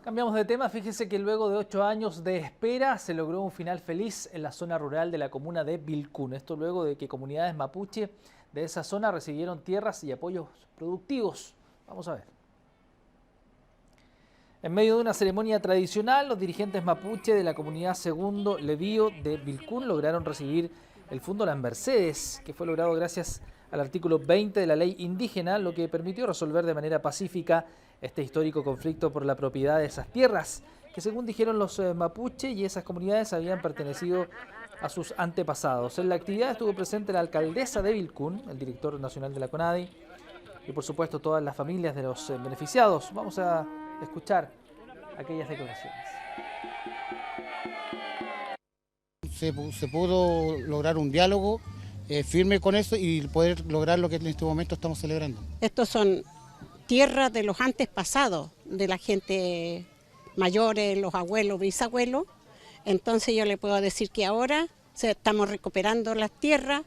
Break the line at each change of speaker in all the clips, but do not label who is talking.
Cambiamos de tema, fíjese que luego de 8 años de espera se logró un final feliz en la zona rural de la comuna de Vilcún. Esto luego de que comunidades mapuche de esa zona recibieron tierras y apoyos productivos. Vamos a ver. En medio de una ceremonia tradicional, los dirigentes mapuche de la comunidad Segundo Levío de Vilcún lograron recibir el Fondo Las Mercedes, que fue logrado gracias al artículo 20 de la ley indígena, lo que permitió resolver de manera pacífica este histórico conflicto por la propiedad de esas tierras, que según dijeron los mapuche y esas comunidades habían pertenecido a sus antepasados. En la actividad estuvo presente la alcaldesa de Vilcún, el director nacional de la CONADI y por supuesto todas las familias de los beneficiados. Vamos a escuchar aquellas declaraciones.
Se pudo lograr un diálogo firme con eso y poder lograr lo que en este momento estamos celebrando.
Estos son tierras de los antepasados, de la gente mayores, los abuelos, bisabuelos. Entonces yo le puedo decir que ahora estamos recuperando las tierras.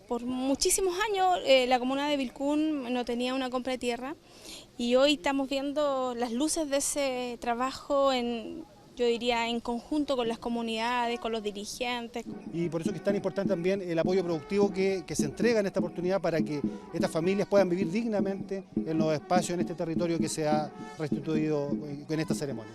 Por muchísimos años la comuna de Vilcún no tenía una compra de tierra y hoy estamos viendo las luces de ese trabajo yo diría en conjunto con las comunidades, con los dirigentes.
Y por eso que es tan importante también el apoyo productivo que se entrega en esta oportunidad para que estas familias puedan vivir dignamente en los espacios, en este territorio que se ha restituido en esta ceremonia.